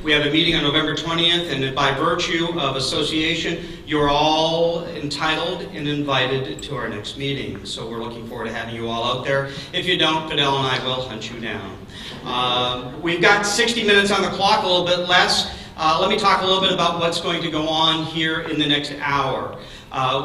We have a meeting on November 20th, and by virtue of association, you're all entitled and invited to our next meeting. So we're looking forward to having you all out there. If you don't, Fidel and I will hunt you down. We've got 60 minutes on the clock, a little bit less. Let me talk a little bit about what's going to go on here in the next hour.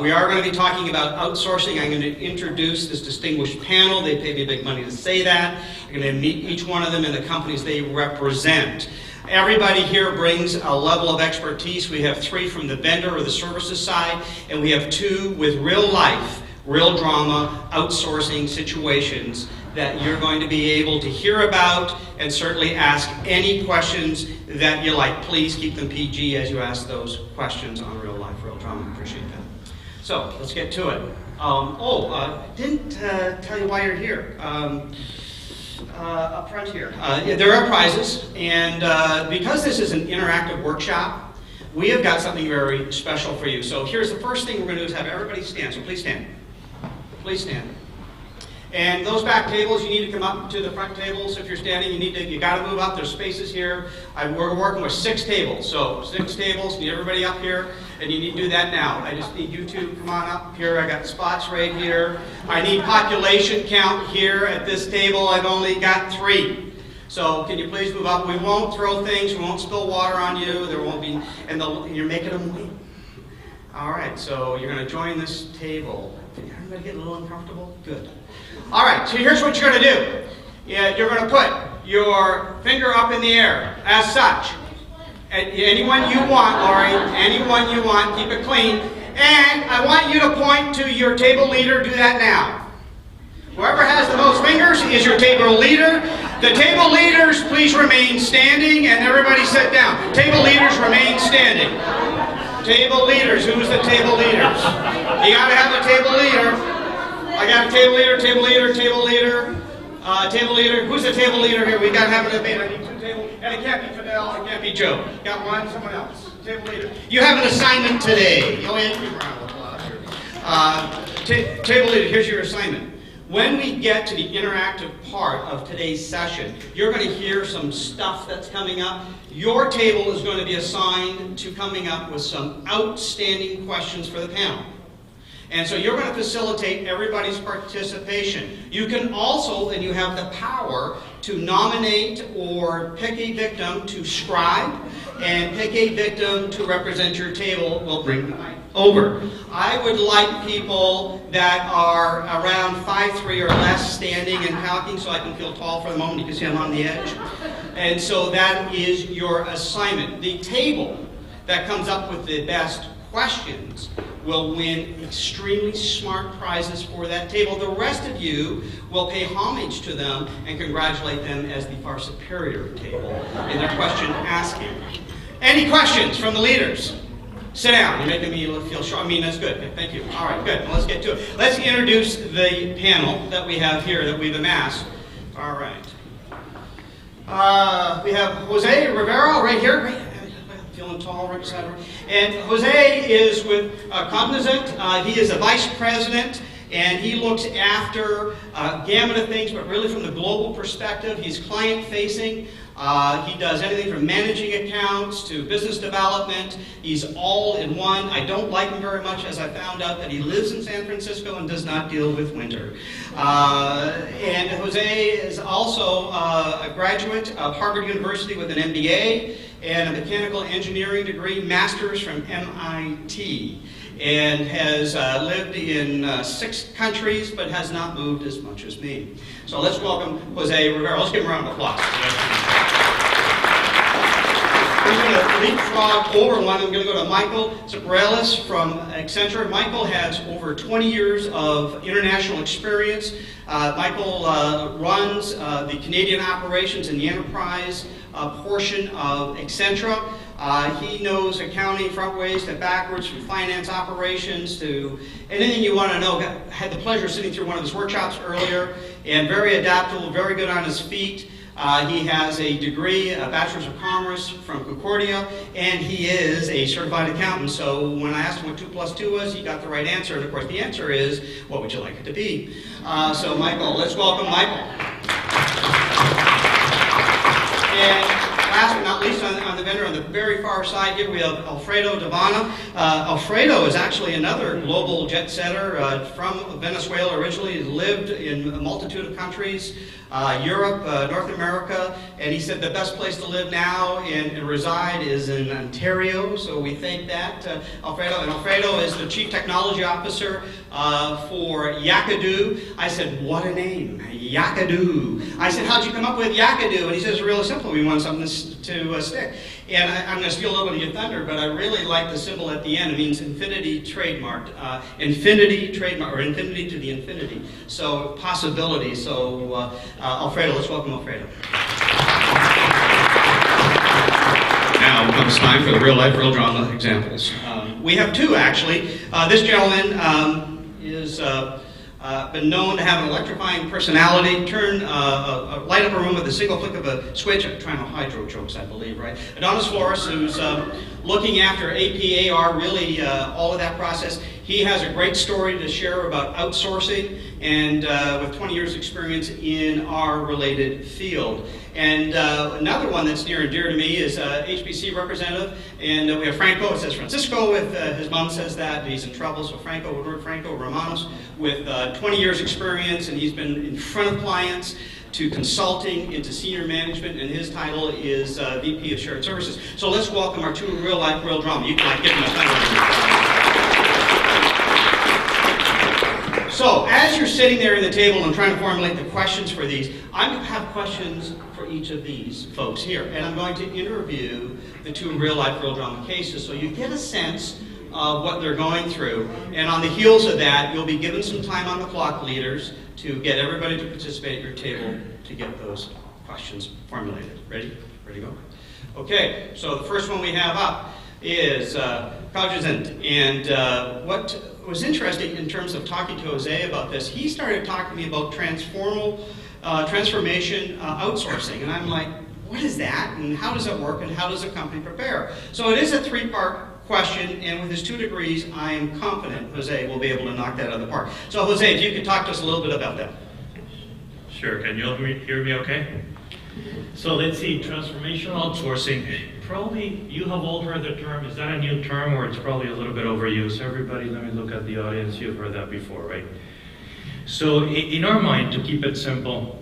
We are going to be talking about outsourcing. I'm going to introduce this distinguished panel. They pay me big money to say that. I'm going to meet each one of them and the companies they represent. Everybody here brings a level of expertise. We have 3 from the vendor or the services side, and we have 2 with real life, real drama, outsourcing situations that you're going to be able to hear about and certainly ask any questions that you like. Please keep them PG as you ask those questions on real life, real drama. Appreciate that. So let's get to it. Didn't tell you why you're here. Up front here. There are prizes, and because this is an interactive workshop, we have got something very special for you. So here's the first thing we're going to do is have everybody stand. So please stand. Please stand. And those back tables, you need to come up to the front tables. If you're standing, you got to move up. There's spaces here. We're working with 6 tables. So 6 tables, need everybody up here, and you need to do that now. I just need you to come on up here. I got spots right here. I need population count here at this table. I've only got 3. So can you please move up? We won't throw things. We won't spill water on you. There won't be, and you're making them wait. All right, so you're going to join this table. Did everybody get a little uncomfortable? Good. All right, so here's what you're going to do. You're going to put your finger up in the air, as such. Anyone you want, Lori, anyone you want, keep it clean. And I want you to point to your table leader. Do that now. Whoever has the most fingers is your table leader. The table leaders, please remain standing, and everybody sit down. Table leaders, remain standing. Table leaders, who's the table leaders? You got to have a table leader. I got a table leader, table leader, table leader, table leader. Who's the table leader here? We got to have an debate. I need 2 tables. And it can't be Fidel, it can't be Joe. Got one, someone else. Table leader. You have an assignment today. Go ahead, give a round of applause here. Table leader, here's your assignment. When we get to the interactive part of today's session, you're going to hear some stuff that's coming up. Your table is going to be assigned to coming up with some outstanding questions for the panel. And so you're going to facilitate everybody's participation. You can also, and you have the power, to nominate or pick a victim to scribe and pick a victim to represent your table. We'll bring them over. I would like people that are around 5'3" or less standing and talking so I can feel tall for the moment. You can see I'm on the edge. And so that is your assignment. The table that comes up with the best questions will win extremely smart prizes for that table. The rest of you will pay homage to them and congratulate them as the far superior table in their question asking. Any questions from the leaders? Sit down. You're making me feel sure. I mean, that's good. Thank you. All right, good. Well, let's get to it. Let's introduce the panel that we have here that we've amassed. All right. We have Jose Rivera right here. Right. Feeling tall, right beside her. And Jose is with Cognizant. He is a vice president, and he looks after a gamut of things, but really from the global perspective. He's client-facing. He does anything from managing accounts to business development. He's all in one. I don't like him very much, as I found out that he lives in San Francisco and does not deal with winter. And Jose is also a graduate of Harvard University with an MBA and a mechanical engineering degree, master's from MIT, and has lived in 6 countries, but has not moved as much as me. So let's welcome Jose Rivera. Let's give him a round of applause. We're going to leapfrog over one. I'm going to go to Michael Zaparelis from Accenture. Michael has over 20 years of international experience. Michael runs the Canadian operations in the enterprise portion of Accenture. He knows accounting frontways to backwards, from finance operations to anything you want to know. Had the pleasure of sitting through one of his workshops earlier, and very adaptable, very good on his feet. He has a degree, a Bachelor's of Commerce from Concordia, and he is a certified accountant. So when I asked him what 2 + 2 was, he got the right answer. And of course, the answer is, what would you like it to be? So Michael, let's welcome Michael. And last but not least, on the vendor the very far side here, we have Alfredo De Vanna. Alfredo is actually another global jet setter from Venezuela originally. He lived in a multitude of countries, Europe, North America, and he said the best place to live now and reside is in Ontario, so we thank that, Alfredo. And Alfredo is the Chief Technology Officer for Yakadu. I said, what a name, Yakadu. I said, how'd you come up with Yakadu? And he says, really simple, we want something to stick. And I'm going to steal a little bit of your thunder, but I really like the symbol at the end. It means infinity trademarked. Infinity trademark, or infinity to the infinity. So possibility. So Alfredo, let's welcome Alfredo. Now comes time for the real life, real drama examples. We have two actually. This gentleman is been known to have an electrifying personality, light up a room with a single flick of a switch. I'm trying to hydro jokes, I believe, right? Adonis Flores, who's looking after APAR, really all of that process. He has a great story to share about outsourcing, and with 20 years experience in our related field. And another one that's near and dear to me is HBC representative, and we have Franco. It says Francisco with his mom says that he's in trouble. So Franco Romanos with 20 years experience, and he's been in front of clients to consulting into senior management, and his title is VP of Shared Services. So let's welcome our two real life, real drama. You can give them a thunder. So as you're sitting there at the table and trying to formulate the questions for these, I have questions for each of these folks here. And I'm going to interview the two real life, real drama cases so you get a sense of what they're going through. And on the heels of that, you'll be given some time on the clock, leaders, to get everybody to participate at your table to get those questions formulated. Ready? Ready to go? Okay, so the first one we have up is Cognizant. And what was interesting in terms of talking to Jose about this, he started talking to me about transformation outsourcing. And I'm like, what is that? And how does it work? And how does a company prepare? So it is a three-part question. And with his 2 degrees, I am confident Jose will be able to knock that out of the park. So Jose, if you could talk to us a little bit about that. Sure. Can you hear me okay? So let's see, transformational outsourcing. Probably you have all heard the term. Is that a new term, or it's probably a little bit overused? Everybody, let me look at the audience. You've heard that before, right? So in our mind, to keep it simple,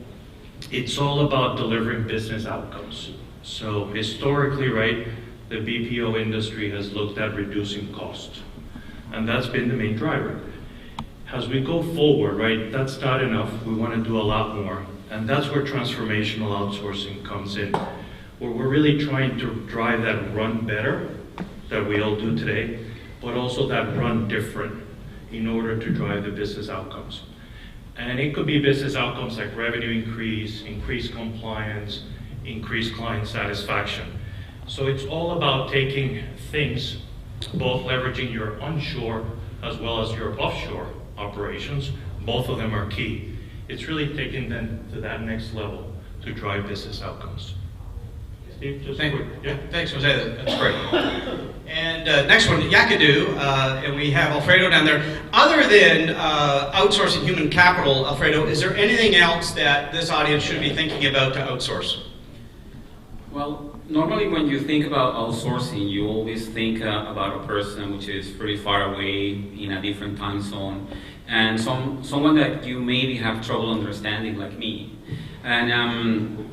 it's all about delivering business outcomes. So historically, right, the BPO industry has looked at reducing cost, and that's been the main driver. As we go forward, right, that's not enough. We want to do a lot more. And that's where transformational outsourcing comes in, where we're really trying to drive that run better that we all do today, but also that run different in order to drive the business outcomes. And it could be business outcomes like revenue increase, increased compliance, increased client satisfaction. So it's all about taking things, both leveraging your onshore as well as your offshore operations. Both of them are key. It's really taking them to that next level to drive business outcomes. Steve, just quick. Yeah. Thanks, Jose. That's great. And next one, Yakadu, and we have Alfredo down there. Other than outsourcing human capital, Alfredo, is there anything else that this audience should be thinking about to outsource? Well, normally when you think about outsourcing, you always think about a person which is pretty far away in a different time zone, and someone that you maybe have trouble understanding, like me. And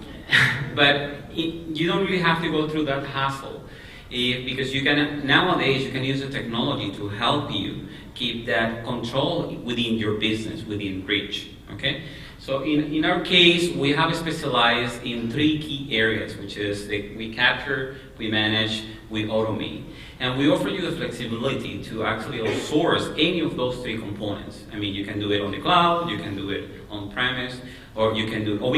but you don't really have to go through that hassle, because you can nowadays you can use the technology to help you keep that control within your business, within reach. Okay. So in our case, we have specialized in 3 key areas, which is we capture, we manage, we automate. And we offer you the flexibility to actually outsource any of those 3 components. I mean, you can do it on the cloud, you can do it on premise, or we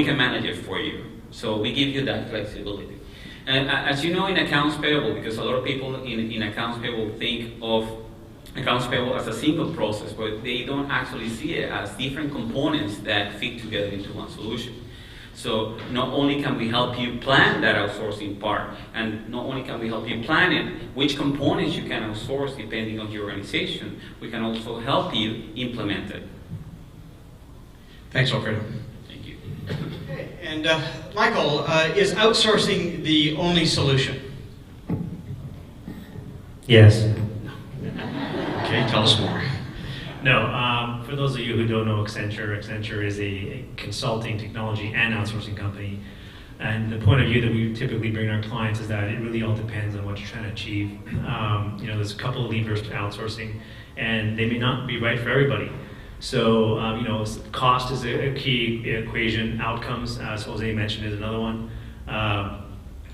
can manage it for you. So we give you that flexibility. And as you know, in accounts payable, because a lot of people in accounts payable think of accounts payable as a single process, but they don't actually see it as different components that fit together into one solution. So not only can we help you plan that outsourcing part, and not only can we help you plan it, which components you can outsource depending on your organization, we can also help you implement it. Thanks, Alfredo. Thank you. Okay. And Michael, is outsourcing the only solution? Yes. Okay, tell us more. No, for those of you who don't know Accenture is a consulting, technology, and outsourcing company. And the point of view that we typically bring our clients is that it really all depends on what you're trying to achieve. There's a couple of levers to outsourcing, and they may not be right for everybody. So, cost is a key equation. Outcomes, as Jose mentioned, is another one.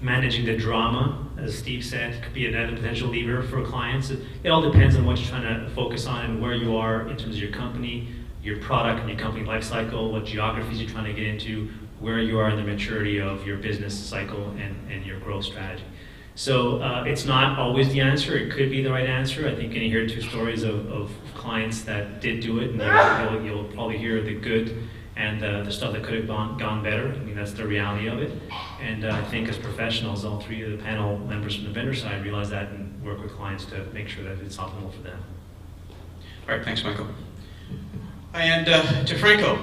Managing the drama, as Steve said, could be another potential lever for clients. It all depends on what you're trying to focus on and where you are in terms of your company, your product, and your company life cycle, what geographies you're trying to get into, where you are in the maturity of your business cycle and your growth strategy. So it's not always the answer. It could be the right answer. I think you hear two stories of clients that did do it, and you'll probably hear the good and the stuff that could have gone better. I mean, that's the reality of it. And I think as professionals, all three of the panel members from the vendor side realize that and work with clients to make sure that it's optimal for them. All right, thanks, Michael. And to Franco,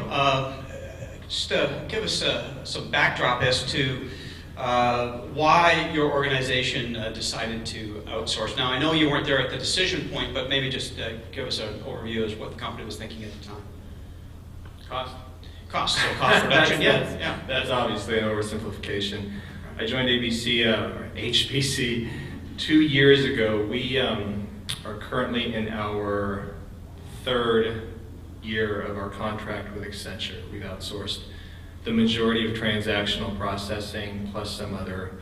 just give us some backdrop as to why your organization decided to outsource. Now, I know you weren't there at the decision point, but maybe just give us an overview as what the company was thinking at the time. Cost, so cost reduction, yeah. That's obviously an oversimplification. I joined ABC, or HBC 2 years ago. We are currently in our third year of our contract with Accenture. We've outsourced the majority of transactional processing plus some other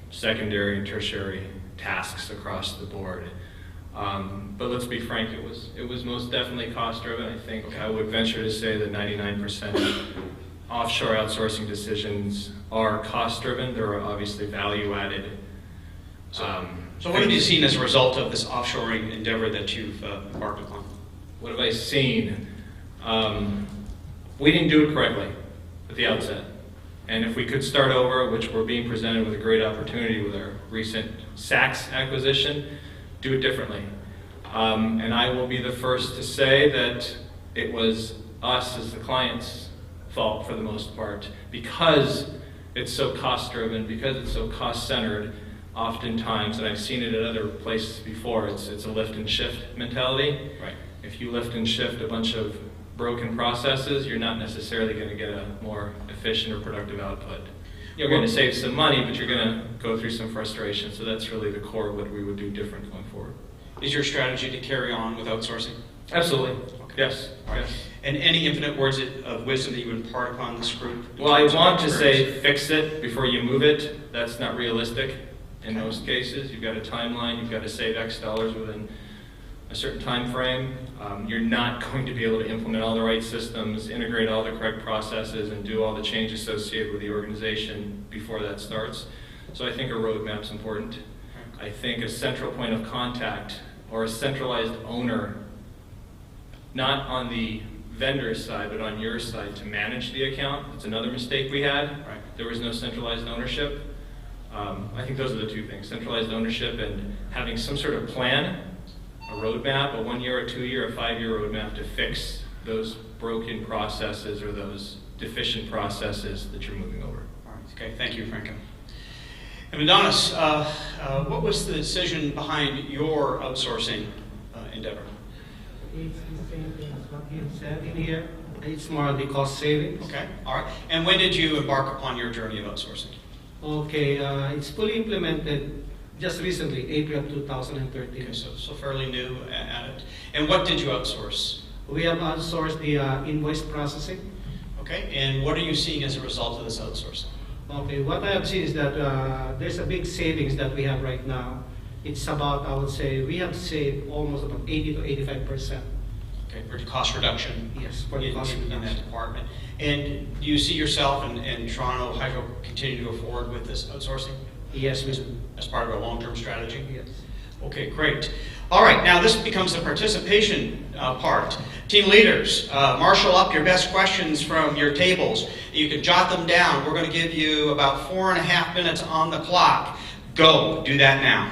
secondary and tertiary tasks across the board. But let's be frank, it was most definitely cost driven. I think I would venture to say that 99% of offshore outsourcing decisions are cost driven. There are obviously value added. So what have you seen as a result of this offshoring endeavor that you've embarked upon? What have I seen? We didn't do it correctly at the outset. And if we could start over, which we're being presented with a great opportunity with our recent Saks acquisition, do it differently. And I will be the first to say that it was us as the client's fault for the most part, because it's so cost driven, because it's so cost centered. Oftentimes, and I've seen it at other places before, it's a lift and shift mentality. Right. If you lift and shift a bunch of broken processes, you're not necessarily going to get a more efficient or productive output. You're going to save some money, but you're going to go through some frustration. So that's really the core of what we would do different going forward. Is your strategy to carry on with outsourcing? Absolutely. Okay. Yes. All right. Yes. And any infinite words of wisdom that you would impart upon this group? Well, I want to say fix it before you move it. That's not realistic in most cases. You've got a timeline. You've got to save X dollars within a certain time frame. You're not going to be able to implement all the right systems, integrate all the correct processes, and do all the change associated with the organization before that starts. So I think a roadmap's important. I think a central point of contact or a centralized owner, not on the vendor side, but on your side to manage the account. It's another mistake we had. Right. There was no centralized ownership. I think those are the two things, centralized ownership and having some sort of plan, a roadmap, a 1 year, a 2 year, a 5 year roadmap to fix those broken processes or those deficient processes that you're moving over. All right. Okay. Thank you, Franco. And Adonis, what was the decision behind your outsourcing endeavor? It's the same thing as what you said in here. It's more the cost savings. Okay. All right. And when did you embark upon your journey of outsourcing? Okay, it's fully implemented just recently, April of 2013. Okay, so fairly new at it. And what did you outsource? We have outsourced the invoice processing. Okay. And what are you seeing as a result of this outsourcing? Okay, what I have seen is that there's a big savings that we have right now. It's about, I would say, we have saved almost about 80 to 85%. Okay, for cost reduction. Yes, for the cost in that reduction. department. And do you see yourself and Toronto Hydro continue to go forward with this outsourcing Yes, we do. as part of a long-term strategy? Yes. Okay, great. All right, now this becomes the participation part. Team leaders, marshal up your best questions from your tables. You can jot them down. We're going to give you about 4.5 minutes on the clock. Go, do that now.